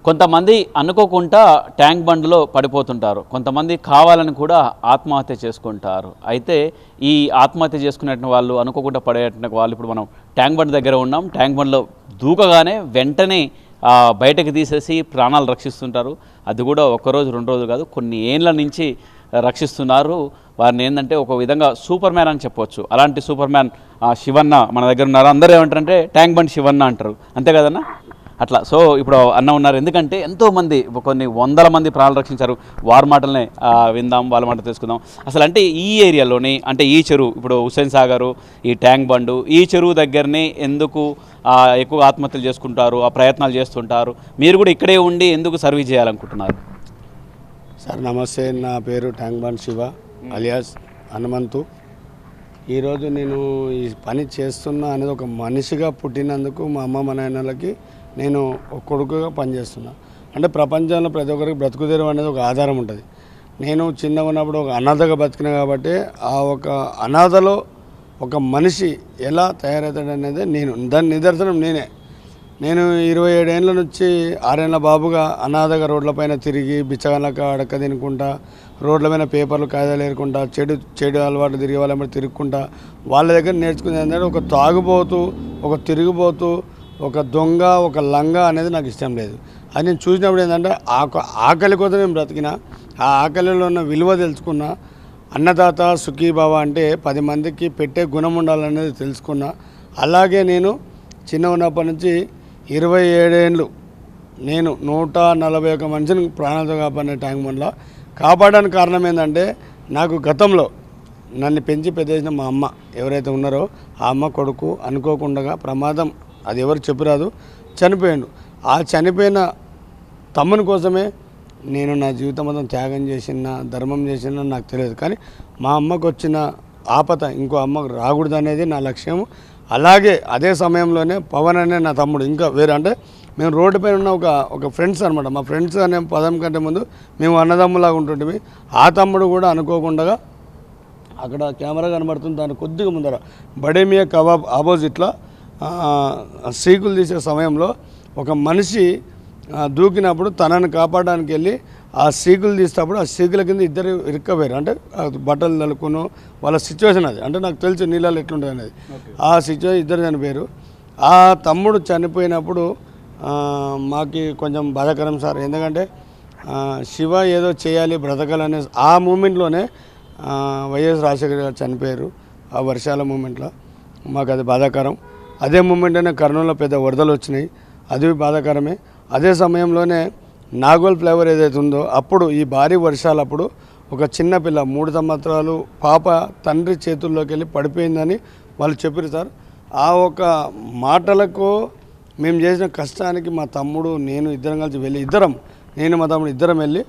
కొంతమంది అనుకోకుండా ట్యాంక్ బండ్లో పడిపోతుంటారు, కొంతమంది కావాలని కూడా ఆత్మహత్య చేసుకుంటారు. అయితే ఈ ఆత్మహత్య చేసుకునే వాళ్ళు, అనుకోకుండా పడేట వాళ్ళు, ఇప్పుడు మనం ట్యాంక్ బండ్ దగ్గర ఉన్నాం. ట్యాంక్ బండ్లో దూకగానే వెంటనే బయటకు తీసేసి ప్రాణాలు రక్షిస్తుంటారు. అది కూడా ఒక్కరోజు 2 రోజులు కాదు, కొన్ని ఏళ్ళ నుంచి రక్షిస్తున్నారు. వారిని ఏంటంటే ఒక విధంగా సూపర్ మ్యాన్ అని చెప్పవచ్చు. అలాంటి సూపర్ మ్యాన్ శివన్న మన దగ్గర ఉన్నారు. అందరూ ఏమంటారంటే ట్యాంక్ బండ్ శివన్న అంటారు, అంతే కదన్నా? అట్లా. సో ఇప్పుడు అన్న ఉన్నారు, ఎందుకంటే ఎంతోమంది, కొన్ని వందల మంది ప్రాణాలు రక్షించారు. వారి మాటలనే విందాం, వాళ్ళ మాట తెలుసుకుందాం. అసలు అంటే ఈ ఏరియాలోని, అంటే ఈ చెరువు, ఇప్పుడు హుస్సేన్ సాగరు, ఈ ట్యాంక్ బండు, ఈ చెరువు దగ్గరనే ఎందుకు ఎక్కువ ఆత్మహత్యలు చేసుకుంటారు, ఆ ప్రయత్నాలు చేస్తుంటారు? మీరు కూడా ఇక్కడే ఉండి ఎందుకు సర్వీస్ చేయాలనుకుంటున్నారు? సార్ నమస్తే, నా పేరు tank bund Shiva alias Hanumanthu. ఈరోజు నేను ఈ పని చేస్తున్నా అనేది ఒక మనిషిగా పుట్టినందుకు మా అమ్మ మా నాన్నలకి నేను ఒక కొడుకుగా పనిచేస్తున్నా. అంటే ప్రపంచంలో ప్రతి ఒక్కరికి బ్రతుకుదేరు అనేది ఒక ఆధారం ఉంటుంది. నేను చిన్నగా ఉన్నప్పుడు ఒక అనాథగా బతికినా కాబట్టి ఆ ఒక అనాథలో ఒక మనిషి ఎలా తయారవుతాడు అనేది దాని నిదర్శనం నేనే. నేను 27 ఏళ్ళ నుంచి 6 ఏళ్ళ బాబుగా అనాథగా రోడ్లపైన తిరిగి బిచ్చగాళ్ళక అడక్క తినుకుంటా, రోడ్ల పైన పేపర్లు కాగితాలు ఏరుకుంటా, చెడు అలవాటు తిరిగి వాళ్ళ తిరుగుకుంటా వాళ్ళ దగ్గర నేర్చుకునేది ఏంటంటే ఒక తాగుబోతూ, ఒక తిరిగిపోతూ, ఒక దొంగ, ఒక లంగా అనేది నాకు ఇష్టం లేదు. అది నేను చూసినప్పుడు ఏంటంటే ఆకలి కోసం నేను బ్రతికినా, ఆ ఆకలిలో ఉన్న విలువ తెలుసుకున్నా. అన్నదాత సుఖీభావ అంటే 10 మందికి పెట్టే గుణం ఉండాలనేది తెలుసుకున్నా. అలాగే నేను చిన్న ఉన్నప్పటి నుంచి 27 ఏళ్ళు నేను 141 మనిషిని ప్రాణాలతో కాపాడిన ట్యాంక్ బండ్లో. కాపాడడానికి కారణం ఏంటంటే నాకు గతంలో నన్ను పెంచి పెద్ద చేసిన మా అమ్మ ఎవరైతే ఉన్నారో ఆ అమ్మ కొడుకు అనుకోకుండా ప్రమాదం, అది ఎవరు చెప్పరాదు, చనిపోయాడు. ఆ చనిపోయిన తమ్ముని కోసమే నేను నా జీవితం మొత్తం త్యాగం చేసిన, ధర్మం చేసిన నాకు తెలియదు. కానీ మా అమ్మకు వచ్చిన ఆపద ఇంకో అమ్మకు రాకూడదు అనేది నా లక్ష్యం. అలాగే అదే సమయంలోనే పవన్ అనే నా తమ్ముడు, ఇంకా వేరే, అంటే మేము రోడ్డు పైన ఉన్న ఒక ఫ్రెండ్స్ అనమాట. మా ఫ్రెండ్స్ అనే పదం కంటే ముందు మేము అన్నదమ్ములాగా ఉంటుంటివి. ఆ తమ్ముడు కూడా అనుకోకుండా అక్కడ కెమెరా కనబడుతుంది, దాని కొద్దిగా ముందర బడేమియా కబాబ్ ఆపోజిట్లో సీకులు తీసే సమయంలో ఒక మనిషి దూకినప్పుడు తనని కాపాడడానికి వెళ్ళి ఆ సీకులు తీసేటప్పుడు ఆ సీకుల కింద ఇద్దరు ఇరుక్కపోయారు. అంటే బట్టలు తలుకును వాళ్ళ సిచ్యువేషన్ అది, అంటే నాకు తెలుసు నీళ్ళలో ఎట్లుంటుంది అనేది. ఆ సిచ్యువేషన్ ఇద్దరు చనిపోయారు. ఆ తమ్ముడు చనిపోయినప్పుడు మాకు కొంచెం బాధాకరం సార్. ఎందుకంటే శివ ఏదో చేయాలి, బ్రతకాలనే ఆ మూమెంట్లోనే వైఎస్ రాజశేఖర్ గారు చనిపోయారు. ఆ వర్షాల మూమెంట్లో మాకు అది బాధాకరం. అదే మూమెంట్లోనే కర్నూలులో పెద్ద వరదలు వచ్చినాయి, అది బాధాకరమే. అదే సమయంలోనే నాగోల్ ఫ్లేవర్ ఏదైతే ఉందో అప్పుడు ఈ భారీ వర్షాలప్పుడు ఒక చిన్న పిల్ల 3 సంవత్సరాలు పాప తండ్రి చేతుల్లోకి వెళ్ళి పడిపోయిందని వాళ్ళు చెప్పారు సార్. ఆ ఒక మాటలకు మేము చేసిన కష్టానికి మా తమ్ముడు నేను ఇద్దరం కలిసి వెళ్ళి, నేను మా తమ్ముడు ఇద్దరం వెళ్ళి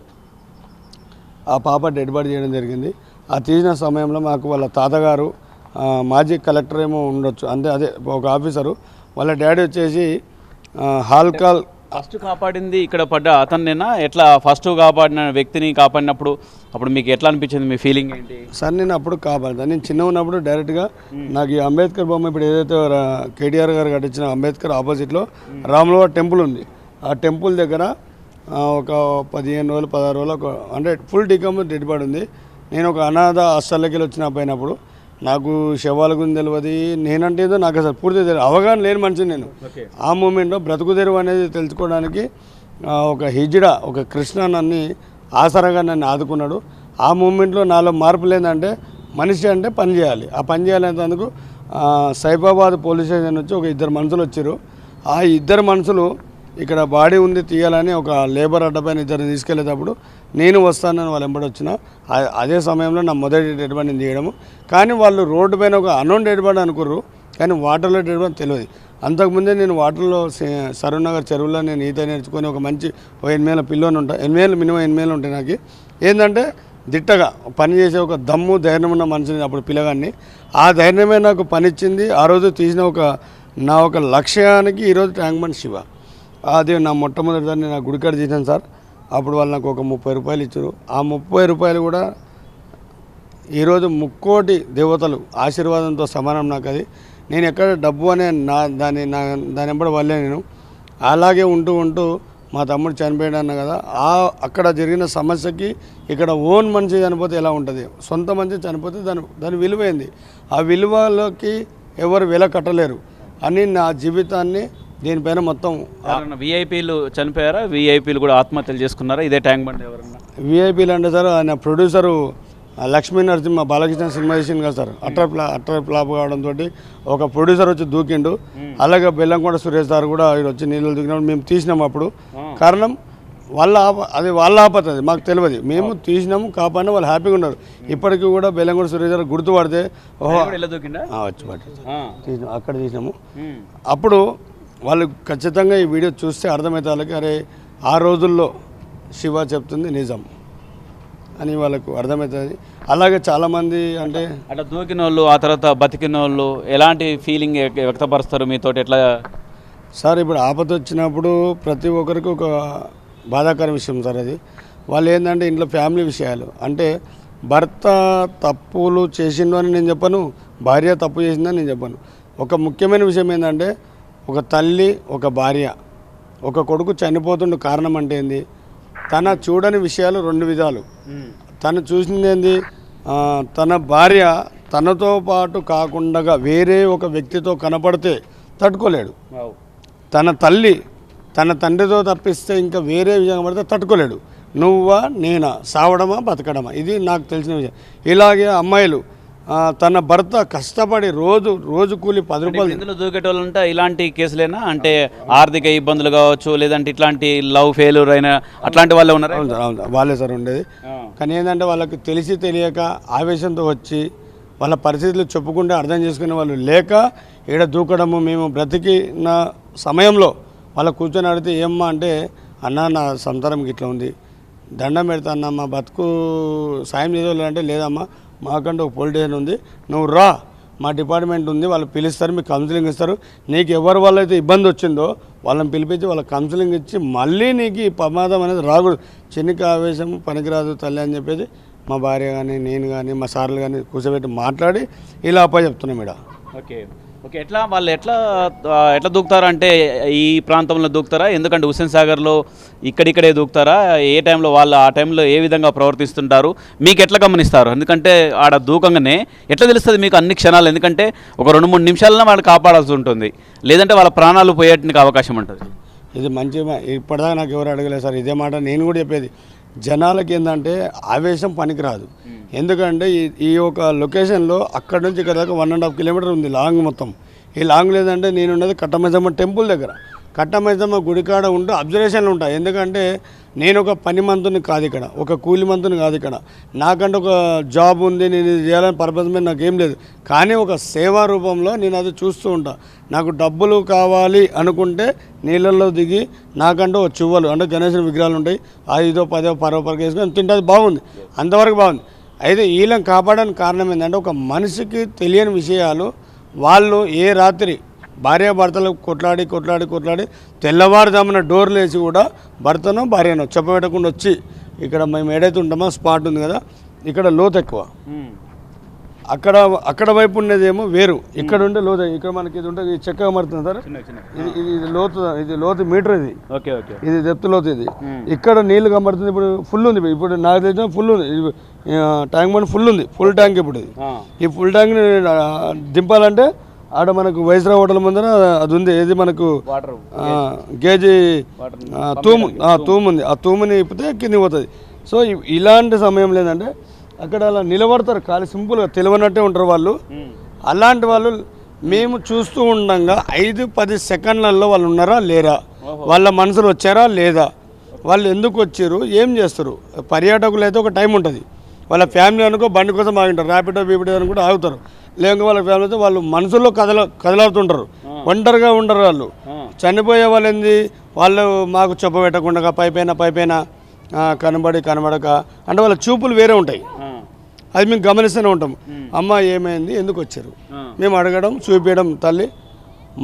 ఆ పాప డెడ్ బాడీ చేయడం జరిగింది. ఆ తీసిన సమయంలో మాకు వాళ్ళ తాతగారు మాజీ కలెక్టర్ ఏమో ఉండొచ్చు, అదే ఒక ఆఫీసరు, వాళ్ళ డాడీ వచ్చేసి హాల్కాల్. ఫస్ట్ కాపాడింది ఇక్కడ పడ్డ అతన్నేనా? ఎట్లా ఫస్ట్ కాపాడిన వ్యక్తిని కాపాడినప్పుడు అప్పుడు మీకు ఎట్లా అనిపించింది, మీ ఫీలింగ్ ఏంటి? సార్ నేను అప్పుడు కాపాడుతాను. నేను చిన్న ఉన్నప్పుడు డైరెక్ట్గా నాకు ఈ అంబేద్కర్ బొమ్మ, ఇప్పుడు ఏదైతే కేటీఆర్ గారు కట్టించిన అంబేద్కర్ ఆపోజిట్లో రాములవారి టెంపుల్ ఉంది. ఆ టెంపుల్ దగ్గర ఒక 15 రోజులు 16 రోజులు అంటే ఫుల్ డెడ్ బాడీ ఉంది. నేను ఒక అనాథ హాస్టల్లోకి వెళ్ళి వచ్చినప్పుడు నాకు శవాల గురించి తెలియదు, నేనంటే ఏదో నాకు అసలు పూర్తి తెలియదు, అవగాహన లేని మనిషిని నేను. ఆ మూమెంట్లో బ్రతుకుదెరువు అనేది తెలుసుకోవడానికి ఒక హిజ్డా, ఒక కృష్ణ నన్ను ఆసరాగా నన్ను ఆదుకున్నాడు. ఆ మూమెంట్లో నాలో మార్పులు ఏంటంటే మనిషి అంటే పని చేయాలి. ఆ పని చేయాలనేందుకు సైబాబాద్ పోలీస్ స్టేషన్ నుంచి ఒక 2 మనుషులు వచ్చారు. ఆ 2 మనుషులు ఇక్కడ బాడీ ఉంది తీయాలని ఒక లేబర్ అడ్డపైన 2 తీసుకెళ్లేటప్పుడు నేను వస్తానని వాళ్ళు వెంబడి వచ్చిన. అదే సమయంలో నా మొదటి డెడ్ బాడీని తీయడము. కానీ వాళ్ళు రోడ్డు పైన ఒక అన్నోన్ డెడ్ బాడీ అనుకుర్రు, కానీ వాటర్లో డెడ్ బాడీ తెలియదు. అంతకుముందే నేను వాటర్లో సరూర్ నగర్ చెరువులో నేను ఈత నేర్చుకొని ఒక మంచి 8 పిల్లోని ఉంటాయి, 8 మినిమం 8 ఉంటాయి. నాకు ఏంటంటే దిట్టగా పనిచేసే ఒక దమ్ము ధైర్యం ఉన్న మనిషిని అప్పుడు పిల్లగాన్ని. ఆ ధైర్యమే నాకు పనిచ్చింది. ఆ రోజు తీసిన నా ఒక లక్ష్యానికి ఈరోజు ట్యాంక్ బండ్ శివ. అది నా మొట్టమొదటిదాన్ని నా గుడికాడ చేశాను సార్. అప్పుడు వాళ్ళు నాకు ఒక 30 రూపాయలు ఇచ్చారు. ఆ 30 రూపాయలు కూడా ఈరోజు 3 కోటి దేవతలు ఆశీర్వాదంతో సమానం నాకు. అది నేను ఎక్కడ డబ్బు అనే దాని వెంబడి వాళ్ళే నేను అలాగే ఉంటూ మా తమ్ముడు చనిపోయాడు అన్న కదా, అక్కడ జరిగిన సమస్యకి ఇక్కడ ఓన్ మనిషి చనిపోతే ఎలా ఉంటుంది, సొంత మనిషి చనిపోతే దాని విలువైంది. ఆ విలువలోకి ఎవరు వెల కట్టలేరు అని నా జీవితాన్ని దీనిపైన మొత్తం. విఐపీలు చనిపోయారా? విఐపీలు కూడా ఆత్మహత్యలు చేసుకున్నారా ఇదే ట్యాంక్ బండ్ ఎవరన్నా? విఐపీలు అంటే సార్ ఆయన ప్రొడ్యూసరు లక్ష్మీ నరసింహ బాలకృష్ణ సినిమా చేసింది కదా సార్, అట్టర్ ఫ్లాప్ కావడంతో ఒక ప్రొడ్యూసర్ వచ్చి దూకిండు. అలాగే బెల్లంకొండ సురేష్ సార్ కూడా వచ్చి నీళ్ళు దూకినప్పుడు మేము తీసినాము. అప్పుడు కారణం వాళ్ళ ఆపత, అది మాకు తెలియదు. మేము తీసినాము, కాపాడినా వాళ్ళు హ్యాపీగా ఉన్నారు. ఇప్పటికీ కూడా బెల్లంకొండ సురేష్ గారు గుర్తుపడితే వచ్చి తీసినాం, అక్కడ తీసినాము. అప్పుడు వాళ్ళు ఖచ్చితంగా ఈ వీడియో చూస్తే అర్థమవుతుంది వాళ్ళకి, అరే ఆ రోజుల్లో శివ చెప్తుంది నిజం అని వాళ్ళకు అర్థమవుతుంది. అలాగే చాలామంది అంటే అట్లా దూకిన వాళ్ళు ఆ తర్వాత బతికిన వాళ్ళు ఎలాంటి ఫీలింగ్ వ్యక్తపరుస్తారు మీతోటి? ఎట్లా సార్ ఇప్పుడు ఆపద వచ్చినప్పుడు ప్రతి ఒక్కరికి ఒక బాధాకర విషయం సార్ అది. వాళ్ళు ఏంటంటే ఇంట్లో ఫ్యామిలీ విషయాలు అంటే భర్త తప్పులు చేసిండు అని నేను చెప్పను, భార్య తప్పు చేసిందని నేను చెప్పను. ఒక ముఖ్యమైన విషయం ఏంటంటే ఒక తల్లి, ఒక భార్య, ఒక కొడుకు చనిపోతుండు కారణం అంటే ఏంది, తన చూడని విషయాలు రెండు విధాలు. తను చూసింది ఏంది, తన భార్య తనతో పాటు కాకుండా వేరే ఒక వ్యక్తితో కనపడితే తట్టుకోలేడు. తన తల్లి తన తండ్రితో తప్పిస్తే ఇంకా వేరే విధంగా పడితే తట్టుకోలేడు. నువ్వా నేనా, సావడమా బతకడమా, ఇది నాకు తెలిసిన విషయం. ఇలాగే అమ్మాయిలు తన భర్త కష్టపడి రోజు కూలి 10 రూపాయలు. ఇందులో దూకేటోళ్ళంటే ఇలాంటి కేసులేనా? అంటే ఆర్థిక ఇబ్బందులు కావచ్చు, లేదంటే ఇట్లాంటి లవ్ ఫెయిల్యూర్ అయిన అట్లాంటి వాళ్ళే ఉన్నారు? వాళ్ళే సార్ ఉండేది. కానీ ఏంటంటే వాళ్ళకి తెలిసి తెలియక ఆవేశంతో వచ్చి వాళ్ళ పరిస్థితులు చెప్పుకుంటే అర్థం చేసుకునే వాళ్ళు లేక ఈడ దూకడము. మేము బ్రతికిన సమయంలో వాళ్ళ కూర్చొని అడిగితే ఏమ్మా అంటే, అన్న నా సంసారం ఇట్లా ఉంది, దండం పెడతా అన్న, మా బతుకు సాయం చేయాలంటే లేదమ్మా మాకంటే ఒక పోలీస్ స్టేషన్ ఉంది, నువ్వు రా, మా డిపార్ట్మెంట్ ఉంది, వాళ్ళు పిలుస్తారు, మీకు కౌన్సిలింగ్ ఇస్తారు, నీకు ఎవరి వల్ల అయితే ఇబ్బంది వచ్చిందో వాళ్ళని పిలిపించి వాళ్ళకి కౌన్సిలింగ్ ఇచ్చి మళ్ళీ నీకు ఈ ప్రమాదం అనేది రాకూడదు, చిన్నకి ఆవేశం పనికిరాదు తల్లి అని చెప్పేసి మా భార్య కానీ నేను కానీ మా సార్లు కానీ కూర్చోబెట్టి మాట్లాడి ఇలా చెప్తున్నాం మేడం. Okay okay. ఎట్లా వాళ్ళు ఎట్లా దూకుతారా అంటే ఈ ప్రాంతంలో దూకుతారా? ఎందుకంటే హుస్సేన్ సాగర్లో ఇక్కడిక్కడే దూకుతారా? ఏ టైంలో వాళ్ళు ఆ టైంలో ఏ విధంగా ప్రవర్తిస్తుంటారు మీకు ఎట్లా గమనిస్తారు? ఎందుకంటే ఆడ దూకంగానే ఎట్లా తెలుస్తుంది మీకు అన్ని క్షణాలు? ఎందుకంటే ఒక 2-3 నిమిషాలనే వాళ్ళు కాపాడాల్సి ఉంటుంది, లేదంటే వాళ్ళ ప్రాణాలు పోయేటానికి అవకాశం ఉంటుంది. ఇది మంచి ఇప్పటిదాకా నాకు ఎవరు అడగలేదు సార్ ఇదే మాట. నేను కూడా చెప్పేది జనాలకి ఏంటంటే ఆవేశం పనికిరాదు. ఎందుకంటే ఈ ఒక లొకేషన్లో అక్కడ నుంచి ఇక్కడ దాకా 1.5 కిలోమీటర్ ఉంది లాంగ్ మొత్తం. ఈ లాంగ్ లేదంటే నేను ఉన్నది కట్టమైసమ్మ టెంపుల్ దగ్గర. కట్టమైసమ్మ గుడికాడ ఉంటూ అబ్జర్వేషన్లు ఉంటాయి. ఎందుకంటే నేను ఒక పని మంతుని కాదు ఇక్కడ, ఒక కూలి మంతుని కాదు ఇక్కడ, నాకంటే ఒక జాబ్ ఉంది, నేను ఇది చేయాలని పర్పస్ మీద నాకేం లేదు. కానీ ఒక సేవా రూపంలో నేను అది చూస్తూ ఉంటా. నాకు డబ్బులు కావాలి అనుకుంటే నీళ్ళల్లో దిగి నాకంటూ ఒక చువ్వలు అంటే గణేశుని విగ్రహాలు ఉంటాయి, 5, 10, 12 వేసుకొని తింటే అది బాగుంది, అంతవరకు బాగుంది. అయితే వీళ్ళని కాపాడడానికి కారణం ఏంటంటే ఒక మనిషికి తెలియని విషయాలు వాళ్ళు ఏ రాత్రి భార్యాభర్తలు కొట్లాడి తెల్లవారుజామున డోర్లు వేసి కూడా భర్తనో భార్యనో చెప్పబెట్టకుండా వచ్చి ఇక్కడ మేము ఏదైతే ఉంటామో స్పాట్ ఉంది కదా, ఇక్కడ లోతు ఎక్కువ, అక్కడ వైపు ఉండేదేమో వేరు, ఇక్కడ ఉండే లోతు. ఇక్కడ మనకి ఇది ఉంటుంది, ఇది చెక్కగా మారుతుంది సార్, ఇది లోతు మీటర్, ఇది డెప్త్ లోతు. ఇది ఇక్కడ నీళ్లు కనబడుతుంది. ఇప్పుడు ఫుల్ ఉంది, ఇప్పుడు నాకు తెలిసిన ఫుల్ ఉంది, ట్యాంక్ బండ్ ఫుల్ ఉంది, ఫుల్ ట్యాంక్. ఇప్పుడు ఇది ఈ ఫుల్ ట్యాంక్ని దింపాలంటే ఆడ మనకు వైస్రా హోటల్ ముందర అది ఉంది, ఏది మనకు గేజీ తూము ఉంది, ఆ తూముని ఇప్పితే కింది పోతుంది. సో ఇలాంటి సమయం లేదంటే అక్కడ అలా నిలబడతారు, ఖాళీ సింపుల్గా తెలియనట్టే ఉంటారు వాళ్ళు. అలాంటి వాళ్ళు మేము చూస్తూ ఉండగా 5-10 సెకండ్లలో వాళ్ళు ఉన్నారా లేరా, వాళ్ళ మనసులు వచ్చారా లేదా, వాళ్ళు ఎందుకు వచ్చారు, ఏం చేస్తారు. పర్యాటకులు అయితే ఒక టైం ఉంటుంది, వాళ్ళ ఫ్యామిలీ అనుకో బండి కోసం ఆగుంటారు, ర్యాపిడో బీపిడో అని కూడా ఆగుతారు. లేక వాళ్ళ ఫ్యామిలీ అయితే వాళ్ళు మనసులో కదలాడుతుంటారు, ఒంటరిగా ఉండరు. వాళ్ళు చనిపోయే వాళ్ళు ఏంది, వాళ్ళు మాకు చెప్పబెట్టకుండా పైపైన కనబడక అంటే వాళ్ళ చూపులు వేరే ఉంటాయి. అది మేము గమనిస్తూనే ఉంటాం. అమ్మ ఏమైంది, ఎందుకు వచ్చారు, మేము అడగడం చూపించడం. తల్లి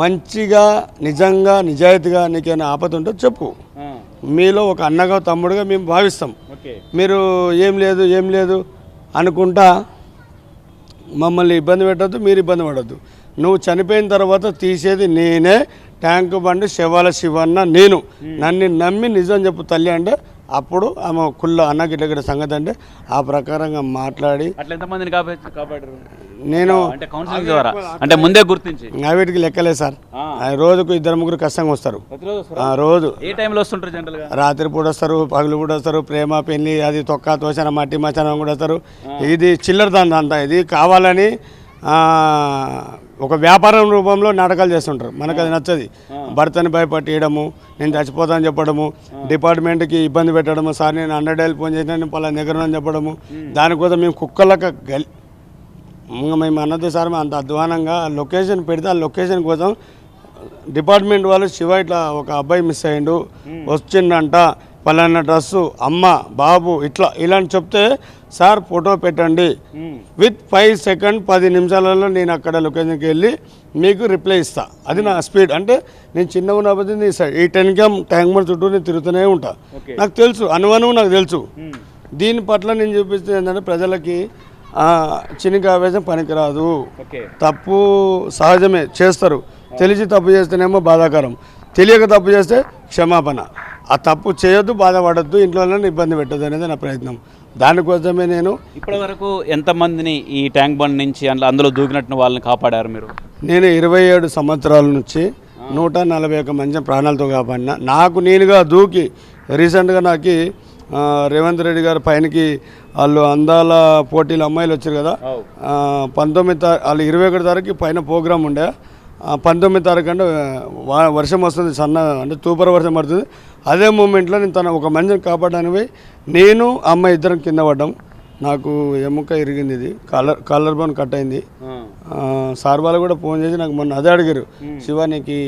మంచిగా నిజంగా నిజాయితీగా నీకేమైనా ఆపద ఉంటే చెప్పు, మీలో ఒక అన్నగా తమ్ముడుగా మేము భావిస్తాం. మీరు ఏం లేదు అనుకుంటా మమ్మల్ని ఇబ్బంది పెట్టద్దు, మీరు ఇబ్బంది పడద్దు. నువ్వు చనిపోయిన తర్వాత తీసేది నేనే, ట్యాంక్ బండ్ శివాల శివన్న నేను నన్ను నమ్మి నిజం చెప్పు తల్లి అంటే అప్పుడు ఆమె కుళ్ళ అన్నకి ఇట్లా సంగతి అంటే ఆ ప్రకారంగా మాట్లాడి అట్లా ఎంతమందిని కాపాడారు నేను అంటే కౌన్సిలింగ్ ద్వారా అంటే ముందే గుర్తించి వీటికి లెక్కలేదు సార్ రోజుకు 2-3 కష్టంగా వస్తారు రోజు ఏ టైంలో వస్తుంటారు జనరల్గా రాత్రి పూట వస్తారు పగలు కూడా వస్తారు ప్రేమ పెళ్లి అది తొక్క తోచన మట్టి మచనం కూడా వస్తారు ఇది చిల్లర అంతా ఇది కావాలని ఒక వ్యాపారం రూపంలో నాటకాలు చేస్తుంటారు మనకు అది నచ్చది భర్తని భయపట్టియడము నేను చచ్చిపోతాను చెప్పడము డిపార్ట్మెంట్కి ఇబ్బంది పెట్టడము సార్ నేను 100 డైల్ ఫోన్ చేసిన నేను పలా దగ్గర చెప్పడము దానికోసం మేము కుక్కలక మేము అన్నది సార్ మేము అంత అధ్వానంగా లొకేషన్ పెడితే ఆ లొకేషన్ కోసం డిపార్ట్మెంట్ వాళ్ళు శివ ఇట్లా ఒక అబ్బాయి మిస్ అయ్యిండు వచ్చిండంట పలానా డ్రస్సు అమ్మ బాబు ఇలాంటి చెప్తే సార్ ఫోటో పెట్టండి విత్ 5 సెకండ్ 10 నిమిషాలలో నేను అక్కడ లొకేషన్కి వెళ్ళి మీకు రిప్లై ఇస్తా అది నా స్పీడ్ అంటే నేను చిన్న ఉన్నప్పుడు ఈ 10 ట్యాంక్ బండ్ చుట్టూ నేను తిరుగుతూనే ఉంటా నాకు తెలుసు అనువనువు నాకు తెలుసు దీని పట్ల నేను చూపిస్తుంది ఏంటంటే ప్రజలకి చిన్న ఆవేశం పనికిరాదు తప్పు సహజమే చేస్తారు తెలిసి తప్పు చేస్తేనేమో బాధాకరం తెలియక తప్పు చేస్తే క్షమాపణ ఆ తప్పు చేయొద్దు బాధపడద్దు ఇంట్లో ఇబ్బంది పెట్టద్దు అనేది నా ప్రయత్నం దానికోసమే నేను ఇప్పటి వరకు ఎంతమందిని ఈ ట్యాంక్ బండ్ నుంచి అందులో దూకినట్టు వాళ్ళని కాపాడారు మీరు నేను 27 సంవత్సరాల నుంచి 141 మంది ప్రాణాలతో కాపాడినా నాకు నేనుగా దూకి రీసెంట్గా నాకు రేవంత్ రెడ్డి గారు పైనకి వాళ్ళు అందాల పోటీలు అమ్మాయిలు వచ్చారు కదా 19 వాళ్ళు 21 తారీఖు పైన ప్రోగ్రామ్ ఉండే 19 తారీఖు అంటే వర్షం వస్తుంది సన్న అంటే తూపర వర్షం పడుతుంది అదే మూమెంట్లో నేను తన ఒక మనిషిని కాపాడడానికి నేను అమ్మాయి ఇద్దరం కింద పడ్డాం నాకు ఎముక ఇరిగింది ఇది కాలర్ బోన్ కట్ అయింది సార్ వాళ్ళు కూడా ఫోన్ చేసి నాకు మొన్న అదే అడిగారు శివ నీకు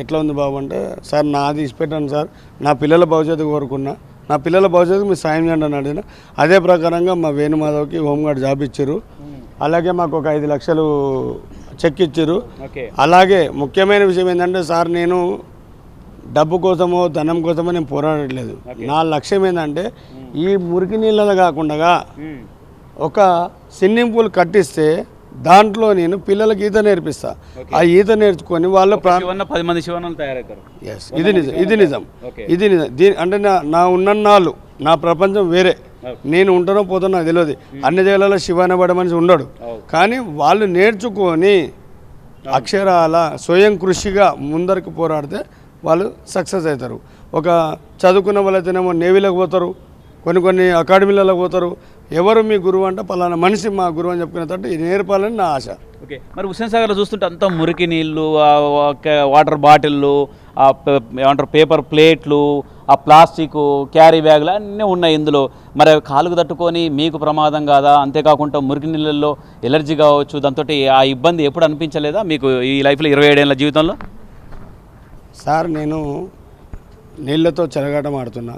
ఎట్లా ఉంది బాబు అంటే సార్ నాది ఇచ్చిపెట్టాను సార్ నా పిల్లల భవిష్యత్తు కోరుకున్నా నా పిల్లల భవిష్యత్తుకు మీరు సాయం చేయండి అని అడిగిన అదే ప్రకారంగా మా వేణుమాధవ్కి హోంగార్డ్ జాబ్ ఇచ్చారు అలాగే మాకు ఒక 5 లక్షలు చెక్ ఇచ్చారు అలాగే ముఖ్యమైన విషయం ఏంటంటే సార్ నేను డబ్బు కోసమో ధనం కోసమో నేను పోరాడట్లేదు నా లక్ష్యం ఏంటంటే ఈ మురికి నీళ్ళలో కాకుండా ఒక స్విమ్మింగ్ పూల్ కట్టిస్తే దాంట్లో నేను పిల్లలకి ఈత నేర్పిస్తా ఆ ఈత నేర్చుకొని వాళ్ళ 10 మంది శివనాలు తయారవుతారు ఇది నిజం అంటే నా ఉన్నన్నాళ్ళు నా ప్రపంచం వేరే నేను ఉంటానో పోతానో నాకు తెలియదు అన్ని జగలలో శివాన పడే మనిషి ఉండడు కానీ వాళ్ళు నేర్చుకొని అక్షరాల స్వయం కృషిగా ముందరికి పోరాడితే వాళ్ళు సక్సెస్ అవుతారు ఒక చదువుకున్న వాళ్ళైతేనేమో నేవీలోకి పోతారు కొన్ని అకాడమీలకు పోతారు ఎవరు మీ గురువు అంటే పలానా మనిషి మా గురువు అని చెప్పుకునే తట్టు ఇది నేర్పాలని నా ఆశ ఓకే మరి హుస్సేన్ సాగర్లో చూస్తుంటే అంతా మురికి నీళ్ళు వాటర్ బాటిళ్ళు ఏమంటారు పేపర్ ప్లేట్లు ఆ ప్లాస్టిక్ క్యారీ బ్యాగులు అన్నీ ఉన్నాయి ఇందులో మరి కాలుకు తట్టుకొని మీకు ప్రమాదం కాదా అంతేకాకుండా మురికి నీళ్ళల్లో ఎలర్జీ కావచ్చు దాంతో ఆ ఇబ్బంది ఎప్పుడు అనిపించలేదా మీకు ఈ లైఫ్లో 27 ఏళ్ళ జీవితంలో సార్ నేను నీళ్లతో చెలగాటం ఆడుతున్నా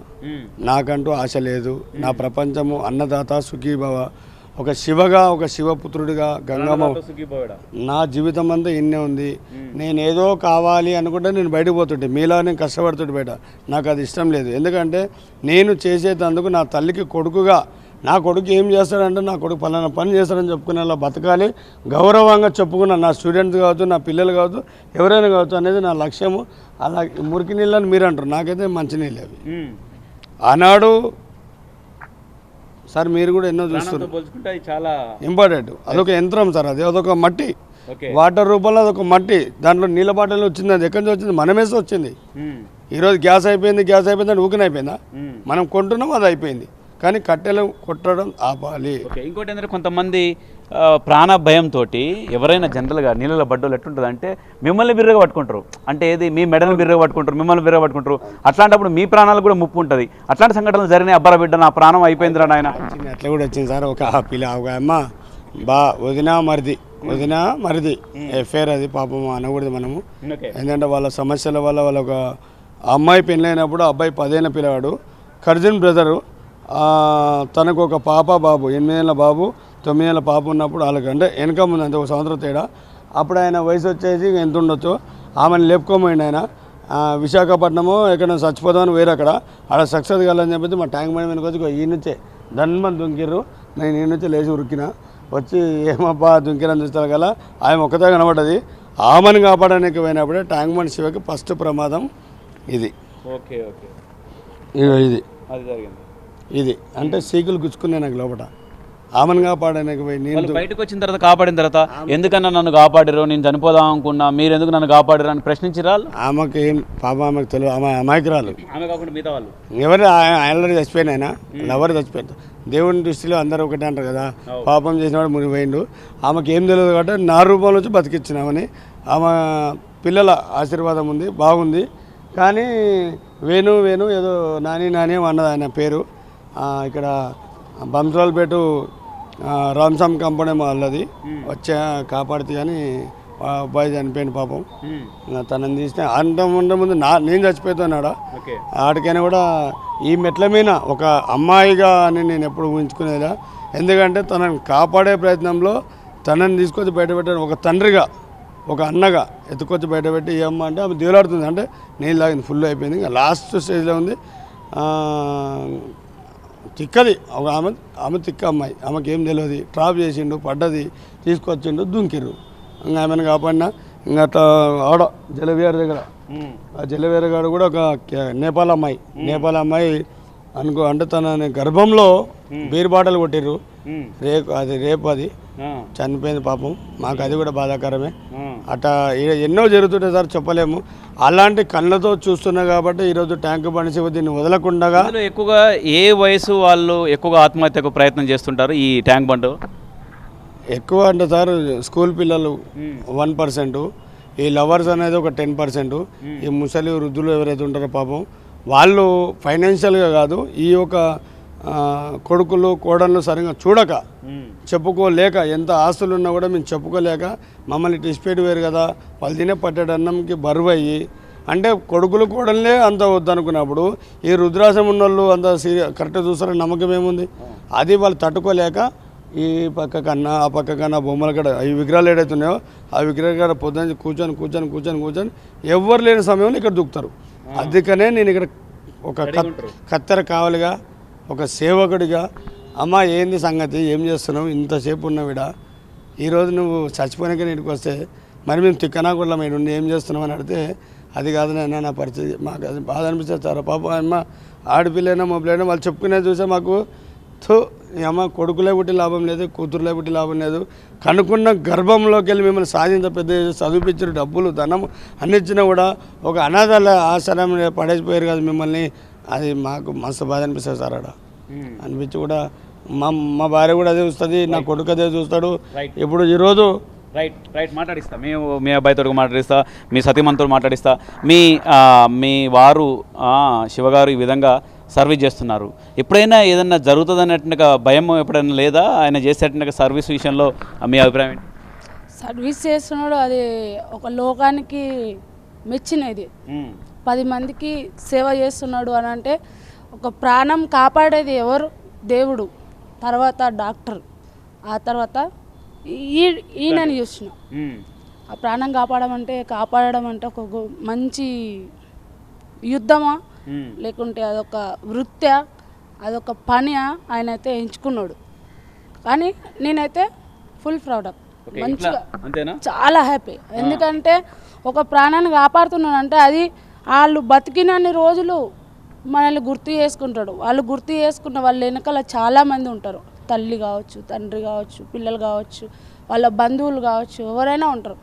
నాకంటూ ఆశ లేదు నా ప్రపంచము అన్నదాత సుఖీభవ ఒక శివగా ఒక శివపుత్రుడిగా గంగమ్మ నా జీవితం అంతా ఇన్నే ఉంది నేను ఏదో కావాలి అనుకుంటే నేను బయటకు పోతుంటే మీలా నేను కష్టపడుతుంటే బయట నాకు అది ఇష్టం లేదు ఎందుకంటే నేను చేసేటందుకు నా తల్లికి కొడుకుగా నా కొడుకు ఏం చేస్తాడంటే నా కొడుకు పలానా పని చేస్తాడని చెప్పుకునే అలా బతకాలి గౌరవంగా చెప్పుకున్న నా స్టూడెంట్స్ కావచ్చు నా పిల్లలు కావచ్చు ఎవరైనా కావచ్చు అనేది నా లక్ష్యము అలా మురికి నీళ్ళని మీరు అంటారు నాకైతే మంచినీళ్ళు అవి ఆనాడు సార్ మీరు కూడా ఎన్నో చూస్తారు చాలా ఇంపార్టెంట్ అదొక యంత్రం సార్ అదొక మట్టి వాటర్ రూపంలో అదొక మట్టి దాంట్లో నీళ్ళ బాటలు వచ్చింది అది ఎక్కడి నుంచి వచ్చింది మనమేసి వచ్చింది ఈరోజు గ్యాస్ అయిపోయింది అంటే ఊకిన అయిపోయిందా మనం కొంటున్నాం అది అయిపోయింది కానీ కట్టెలు కొట్టడం ఆపాలి ఇంకోటి ఏంటంటే కొంతమంది ప్రాణ భయంతో ఎవరైనా జనరల్గా నీళ్ళలో పడ్డోళ్ళు ఎట్లుంటుంది అంటే మిమ్మల్ని బిర్రగా పట్టుకుంటారు అంటే ఏది మీ మెడల్ని బిర్రగా పట్టుకుంటారు మిమ్మల్ని బిర్రగా పట్టుకుంటారు అట్లాంటప్పుడు మీ ప్రాణాలు కూడా ముప్పు ఉంటుంది అట్లాంటి సంఘటనలు జరిగినాయి అబ్బరా బిడ్డ నా ప్రాణం అయిపోయిందిరా నాయన అట్లా కూడా వచ్చింది సార్ ఒక అమ్మ వదిన మరిది ఎఫ్ఐఆర్ అది పాపం అనకూడదు మనము ఎందుకంటే వాళ్ళ సమస్యల వల్ల వాళ్ళ ఒక అమ్మాయి పెళ్ళైనప్పుడు అబ్బాయి 10 ఏళ్ళ పిల్లవాడు కర్జన్ బ్రదరు తనకు ఒక బాబు 8 ఏళ్ళ బాబు 9 ఏళ్ళ పాప ఉన్నప్పుడు వాళ్ళకి అంటే వెనక ముందు అంతే 1 సంవత్సరం తేడా అప్పుడు ఆయన వయసు వచ్చేసి ఎంత ఉండొచ్చు ఆమెను లేపుకోమైంది ఆయన విశాఖపట్నము ఎక్కడ చచ్చిపోదామని వేరే అక్కడ సక్సెస్ కావాలని చెప్పేసి మా ట్యాంక్ బండ్ వెనక వచ్చి ఈ నుంచే ధన్మని దుంకిర్రు నేను ఈ నుంచే లేచి ఉరికిన వచ్చి ఏమబ్బా దుంకిరని చూస్తారు కదా ఆయన ఒక్కతే కనబడ్డది ఆమెను కాపాడడానికి పోయినప్పుడే ట్యాంక్ బండ్ శివకి ఫస్ట్ ప్రమాదం ఇది. ఓకే ఓకే, ఇది అది జరిగింది. ఇది అంటే సీకులు గుచ్చుకున్నాయి నాకు లోపల. ఆమెను కాపాడడానికి పోయి నేను బయటకు వచ్చిన తర్వాత కాపాడిన తర్వాత ఎందుకన్నా నన్ను కాపాడారు, నేను చనిపోదాం అనుకున్నా, మీరు ఎందుకు నన్ను కాపాడారు అని ప్రశ్నించిరా? ఆమెకి ఏం పాప ఆమెకు తెలియదు, ఆమె అమాయకురాలు. ఆమె కాకుండా మిగతా వాళ్ళు ఎవరు ఆల్రెడీ చచ్చిపోయిన ఆయన ఎవరు చచ్చిపోయారు. దేవుని దృష్టిలో అందరూ ఒకటే అంటారు కదా, పాపం చేసినవాడు మునిపోయిండు. ఆమెకి ఏం తెలియదు కాబట్టి నా రూపంలో వచ్చి బతికిచ్చినామని ఆమె పిల్లల ఆశీర్వాదం ఉంది, బాగుంది. కానీ వేణు ఏదో నాని అన్నది ఆయన పేరు. ఇక్కడ బంసరాలపేట రామ్సామ్ కంపెనీ వాళ్ళది వచ్చే కాపాడుతుంది కానీ అబ్బాయి చనిపోయింది పాపం. తనని తీసిన అంత ముందు నేను చచ్చిపోతున్నాడా ఆడికైనా కూడా ఈ మెట్ల మీద ఒక అమ్మాయిగా అని నేను ఎప్పుడు ఊహించుకునేదా. ఎందుకంటే తనని కాపాడే ప్రయత్నంలో తనని తీసుకొచ్చి బయటపెట్టాను, ఒక తండ్రిగా ఒక అన్నగా ఎత్తుకొచ్చి బయటపెట్టి ఏ అమ్మ అంటే ఆమె దేవులాడుతుంది. అంటే నీళ్ళు తాగింది, ఫుల్ అయిపోయింది, ఇంకా లాస్ట్ స్టేజ్లో ఉంది. తిక్కది ఒక ఆమె తిక్క అమ్మాయి, ఆమెకి ఏం తెలియదు. ట్రాప్ చేసిండు, పడ్డది, తీసుకొచ్చిండు, దుంకిర్రు. ఇంకా ఆమెను కాపాడినా. ఇంకా అట్లా ఆడ జలవేర దగ్గర ఆ జలవేర గారు కూడా ఒక నేపాల్ అమ్మాయి అనుకో అంటే తన గర్భంలో బీర్ బాటలు కొట్టిర్రు. రేపు అది చనిపోయింది పాపం. మాకు అది కూడా బాధాకరమే. అట్లా ఎన్నో జరుగుతుంటాయి సార్, చెప్పలేము. అలాంటి కళ్ళతో చూస్తున్నా కాబట్టి ఈరోజు ట్యాంక్ బండ్ శివ దీన్ని వదలకుండా. ఎక్కువగా ఏ వయసు వాళ్ళు ఎక్కువగా ఆత్మహత్యకు ప్రయత్నం చేస్తుంటారు ఈ ట్యాంక్ బండ్? ఎక్కువ అంటే సార్ స్కూల్ పిల్లలు 1%, ఈ లవర్స్ అనేది ఒక 10%, ఈ ముసలి వృద్ధులు ఎవరైతే ఉంటారో పాపం వాళ్ళు ఫైనాన్షియల్గా కాదు, ఈ యొక్క కొడుకులు కోడళ్ళు సరిగా చూడక, చెప్పుకోలేక, ఎంత ఆస్తులు ఉన్నా కూడా మేము చెప్పుకోలేక మమ్మల్ని డిస్పేట్ వేరు కదా, వాళ్ళు తినే పట్టేడు అన్నంకి బరువు అయ్యి, అంటే కొడుకులు కోడళ్ళే అంత వద్దనుకున్నప్పుడు ఈ రుద్రాసం ఉన్న వాళ్ళు అంత కరెక్ట్గా చూస్తారని నమ్మకం ఏముంది? అది వాళ్ళు తట్టుకోలేక ఈ పక్క కన్నా ఆ పక్క కన్నా బొమ్మల కడ ఈ విగ్రహాలు ఏదైతున్నాయో ఆ విగ్రహాల కాడ పొద్దున్న కూర్చొని ఎవ్వరు లేని సమయంలో ఇక్కడ దూకుతారు. అందుకనే నేను ఇక్కడ ఒక కత్తెర కావాలిగా, ఒక సేవకుడిగా, అమ్మ ఏంది సంగతి, ఏం చేస్తున్నావు, ఇంతసేపు ఉన్నవిడ, ఈరోజు నువ్వు చచ్చిపోయినాక నీటికి వస్తే మరి మేము తిక్కనాకుళ్ళ మీరు ఏం చేస్తున్నావు అని అడిగితే, అది కాదు నాయన నా పరిస్థితి, మాకు అది బాధ అనిపిస్తుంది సార్. పాప అమ్మ ఆడపిల్లైనా మొబైలైనా వాళ్ళు చెప్పుకునే చూసే మాకు ఈ అమ్మ కొడుకులే పుట్టి లాభం లేదు, కూతురులే పుట్టి లాభం లేదు, కనుక్కున్న గర్భంలోకి వెళ్ళి మిమ్మల్ని సాధించ పెద్ద చదివిపించిన డబ్బులు ధనం అన్నిచ్చినా కూడా ఒక అనాథాల ఆశ్రమం పడేసిపోయారు కదా మిమ్మల్ని. అది మాకు మస్తు బాధ అనిపిస్తుంది సార్. అక్కడ అనిపించి కూడా మా భార్య కూడా అదే చూస్తుంది, నా కొడుకు అదే చూస్తాడు. ఇప్పుడు ఈరోజు రైట్ మాట్లాడిస్తా, మీ అబ్బాయితో మాట్లాడిస్తా, మీ సతీమణితో మాట్లాడిస్తా. మీ వారు శివగారు ఈ విధంగా సర్వీస్ చేస్తున్నారు. ఎప్పుడైనా ఏదన్నా జరుగుతుంది అన్నట్టుగా భయం ఎప్పుడైనా లేదా ఆయన చేసేట్టుగా సర్వీస్ విషయంలో? మీ అభిప్రాయం ఏంటి? సర్వీస్ చేస్తున్నాడు, అది ఒక లోకానికి మెచ్చినది. 10 మందికి సేవ చేస్తున్నాడు అని అంటే, ఒక ప్రాణం కాపాడేది ఎవరు? దేవుడు, తర్వాత డాక్టర్, ఆ తర్వాత ఈయనని చూసిన. ఆ ప్రాణం కాపాడడం అంటే ఒక మంచి యుద్ధమా లేకుంటే అదొక వృత్తి, అదొక పని ఆయన అయితే ఎంచుకున్నాడు. కానీ నేనైతే ఫుల్ ప్రౌడ్, మంచిగా చాలా హ్యాపీ. ఎందుకంటే ఒక ప్రాణాన్ని కాపాడుతున్నాడంటే అది వాళ్ళు బతికినన్ని రోజులు మనల్ని గుర్తు చేసుకుంటాడు. వాళ్ళు గుర్తు చేసుకున్న వాళ్ళ వెనకాల చాలామంది ఉంటారు. తల్లి కావచ్చు, తండ్రి కావచ్చు, పిల్లలు కావచ్చు, వాళ్ళ బంధువులు కావచ్చు, ఎవరైనా ఉంటారు.